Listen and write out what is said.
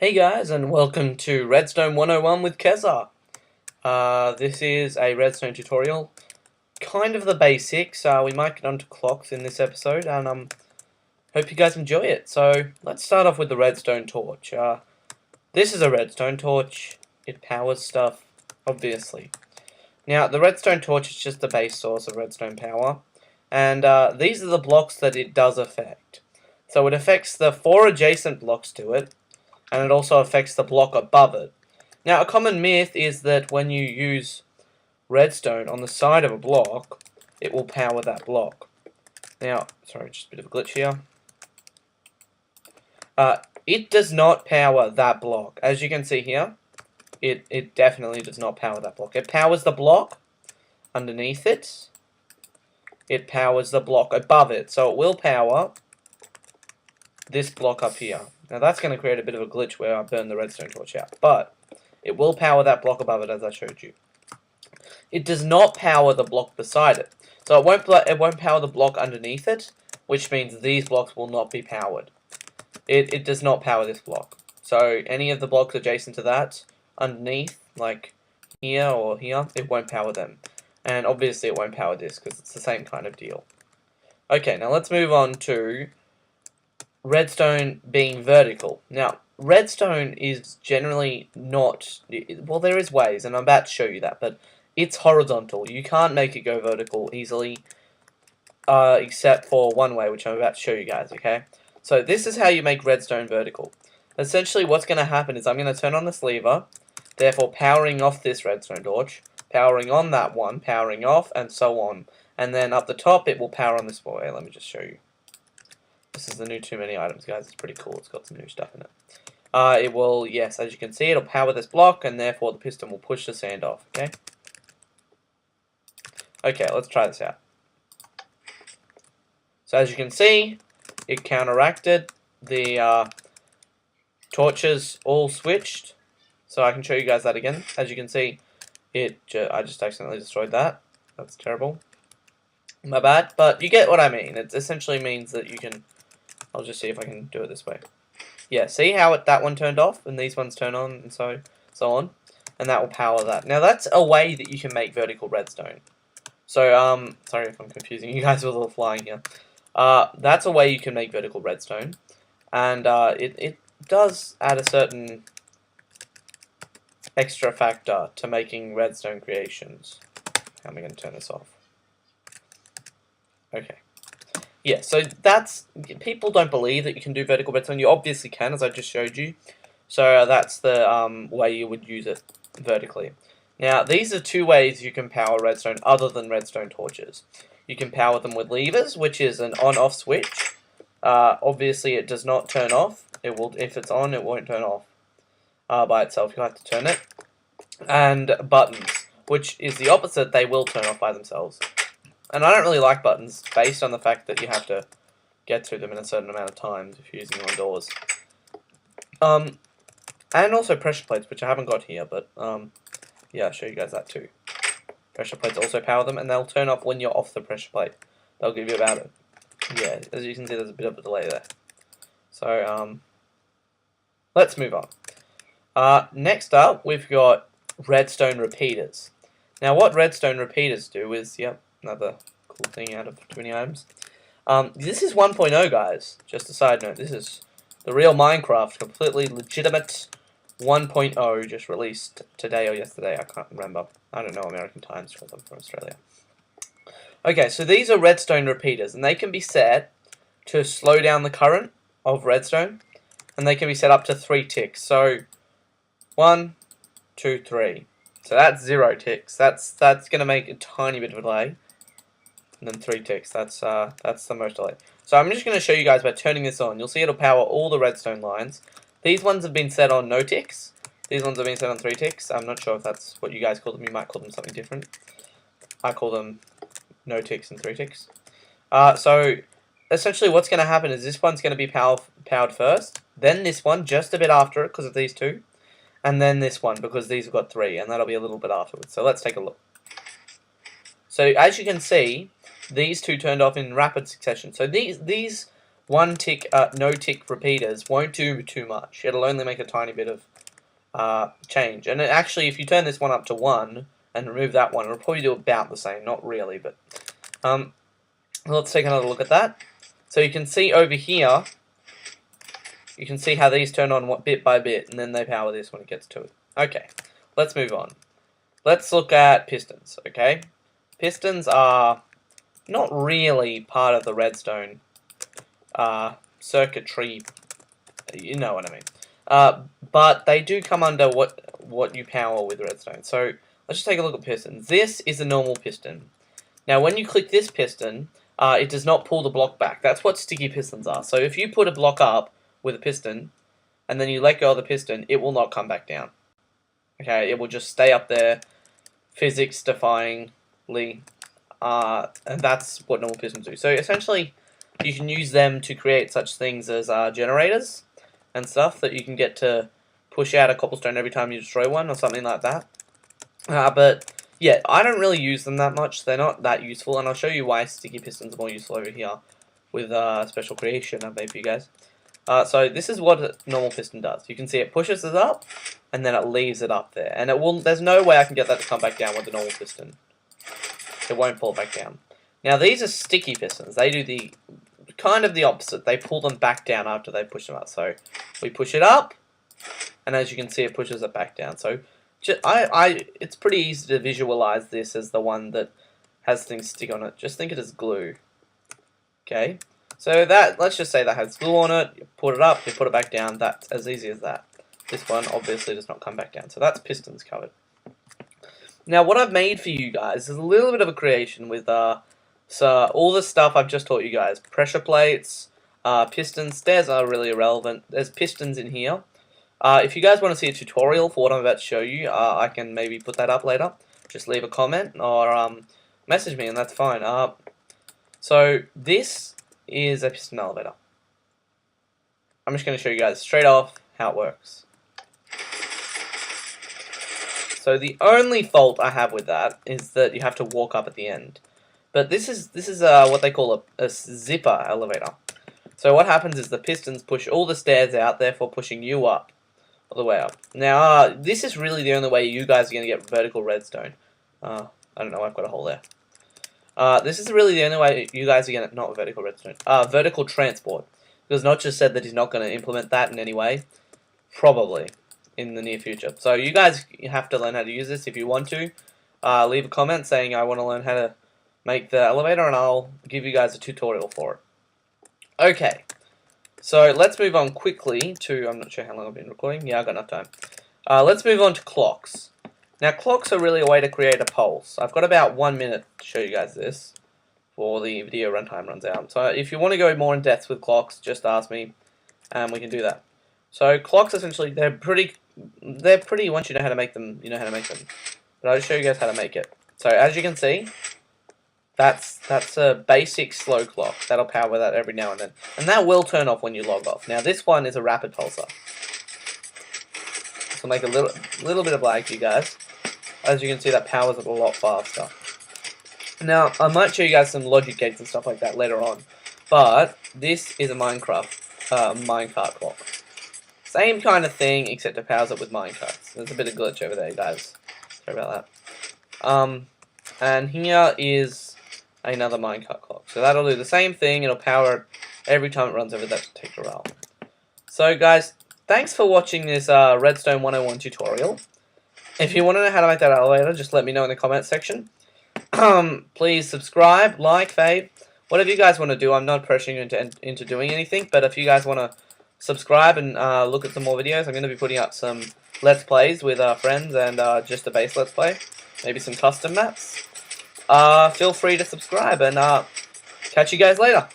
Hey guys, and welcome to Redstone 101 with Kezza. This is a Redstone tutorial, kind of the basics. We might get onto clocks in this episode, and hope you guys enjoy it. So let's start off with the redstone torch. This is a redstone torch. It powers stuff, obviously. Now the redstone torch is just the base source of redstone power, and these are the blocks that it does affect. So it affects the 4 adjacent blocks to it, and it also affects the block above it. Now, a common myth is that when you use redstone on the side of a block, it will power that block. Now, sorry, just a bit of a glitch here. It does not power that block. As you can see here, it definitely does not power that block. It powers the block underneath it. It powers the block above it. So it will power this block up here. Now that's going to create a bit of a glitch where I burn the redstone torch out, but it will power that block above it as I showed you. It does not power the block beside it, so it won't power the block underneath it, which means these blocks will not be powered. It does not power this block, so any of the blocks adjacent to that underneath, like here or here, it won't power them, and obviously it won't power this because it's the same kind of deal. Okay, now let's move on to redstone being vertical. Now, redstone is generally not, well, there is ways, and I'm about to show you that, but it's horizontal. You can't make it go vertical easily, except for one way, which I'm about to show you guys, okay? So this is how you make redstone vertical. Essentially, what's going to happen is I'm going to turn on this lever, therefore powering off this redstone torch, powering on that one, powering off, and so on. And then up the top, it will power on this boy. Let me just show you. This is the new Too Many Items, guys. It's pretty cool. It's got some new stuff in it. It will, yes, as you can see, it'll power this block, and therefore the piston will push the sand off, okay? Okay, let's try this out. So as you can see, it counteracted. The torches all switched. So I can show you guys that again. As you can see, I just accidentally destroyed that. That's terrible. My bad, but you get what I mean. It essentially means that you can... I'll just see if I can do it this way. Yeah, see how that one turned off and these ones turn on and so on, and that will power that. Now that's a way that you can make vertical redstone. So sorry if I'm confusing you guys with all the flying here. That's a way you can make vertical redstone, and it does add a certain extra factor to making redstone creations. How am I going to turn this off? Okay. Yeah, so that's, people don't believe that you can do vertical redstone. You obviously can, as I just showed you. So that's the way you would use it vertically. Now, these are two ways you can power redstone other than redstone torches. You can power them with levers, which is an on-off switch. Obviously, it does not turn off. It will, if it's on, it won't turn off by itself. You have to turn it. And buttons, which is the opposite. They will turn off by themselves. And I don't really like buttons, based on the fact that you have to get to them in a certain amount of times if you're using them indoors. And also pressure plates, which I haven't got here, but yeah, I'll show you guys that too. Pressure plates also power them, and they'll turn off when you're off the pressure plate. They'll give you about it. Yeah, as you can see, there's a bit of a delay there. So, let's move on. Next up, we've got redstone repeaters. Now, what redstone repeaters do is, yep, another cool thing out of Too Many Items. This is 1.0, guys. Just a side note. This is the real Minecraft, completely legitimate 1.0, just released today or yesterday. I can't remember. I don't know American times because I'm from Australia. Okay, so these are redstone repeaters, and they can be set to slow down the current of redstone, and they can be set up to 3 ticks. So 1, 2, 3. So that's 0 ticks. That's going to make a tiny bit of a delay. And then 3 ticks. That's the most delay. So I'm just going to show you guys by turning this on. You'll see it'll power all the redstone lines. These ones have been set on no ticks. These ones have been set on 3 ticks. I'm not sure if that's what you guys call them. You might call them something different. I call them no ticks and 3 ticks. So essentially what's going to happen is this one's going to be powered first. Then this one just a bit after it because of these two. And then this one, because these have got 3, and that'll be a little bit afterwards. So let's take a look. So as you can see, these two turned off in rapid succession. So these one tick, no tick repeaters won't do too much. It'll only make a tiny bit of change. And actually, if you turn this one up to 1 and remove that one, it'll probably do about the same. Not really, but let's take another look at that. So you can see over here, you can see how these turn on bit by bit, and then they power this when it gets to it. Okay, let's move on. Let's look at pistons, okay? Pistons are not really part of the redstone circuitry, you know what I mean. But they do come under what you power with redstone. So let's just take a look at pistons. This is a normal piston. Now when you click this piston, it does not pull the block back. That's what sticky pistons are. So if you put a block up with a piston, and then you let go of the piston, it will not come back down. Okay, it will just stay up there, physics-defyingly, and that's what normal pistons do. So essentially, you can use them to create such things as generators and stuff that you can get to push out a cobblestone every time you destroy one or something like that. But yeah, I don't really use them that much. They're not that useful, and I'll show you why sticky pistons are more useful over here with special creation I've made for you guys. So this is what a normal piston does. You can see it pushes it up, and then it leaves it up there. And it will. There's no way I can get that to come back down with the normal piston. It won't pull back down. Now these are sticky pistons. They do the kind of the opposite. They pull them back down after they push them up. So we push it up, and as you can see, it pushes it back down. So it's pretty easy to visualize this as the one that has things stick on it. Just think it as glue. Okay. So that, let's just say that has glue on it, you put it up, you put it back down, that's as easy as that. This one obviously does not come back down, so that's pistons covered. Now what I've made for you guys is a little bit of a creation with so all the stuff I've just taught you guys. Pressure plates, pistons, stairs are really irrelevant, there's pistons in here. If you guys want to see a tutorial for what I'm about to show you, I can maybe put that up later. Just leave a comment or message me and that's fine. So this is a piston elevator. I'm just going to show you guys straight off how it works. So the only fault I have with that is that you have to walk up at the end. But this is what they call a zipper elevator. So what happens is the pistons push all the stairs out, therefore pushing you up, all the way up. Now this is really the only way you guys are going to get vertical redstone. I don't know, I've got a hole there. This is really the only way you guys are going to, not vertical redstone, vertical transport. Because Notch said that he's not going to implement that in any way. Probably. In the near future. So you guys have to learn how to use this if you want to. Leave a comment saying I want to learn how to make the elevator and I'll give you guys a tutorial for it. Okay. So let's move on quickly to, I'm not sure how long I've been recording. Yeah, I've got enough time. Let's move on to clocks. Now, clocks are really a way to create a pulse. I've got about 1 minute to show you guys this before the video runtime runs out. So if you want to go more in depth with clocks, just ask me and we can do that. So clocks, essentially, they're pretty, once you know how to make them, you know how to make them. But I'll just show you guys how to make it. So as you can see, that's a basic slow clock. That'll power that every now and then. And that will turn off when you log off. Now this one is a rapid pulsar. This will make a little bit of lag for you guys. As you can see, that powers it a lot faster. Now, I might show you guys some logic gates and stuff like that later on. But this is a minecart clock. Same kind of thing, except it powers it with minecarts. There's a bit of glitch over there, guys. Sorry about that. And here is another minecart clock. So that'll do the same thing. It'll power it every time it runs over that particular rail. So, guys, thanks for watching this Redstone 101 tutorial. If you want to know how to make that elevator, just let me know in the comments section. Please subscribe, like, fave, whatever you guys want to do. I'm not pressuring you into doing anything, but if you guys want to subscribe and look at some more videos, I'm going to be putting up some Let's Plays with friends and just a base Let's Play. Maybe some custom maps. Feel free to subscribe and catch you guys later.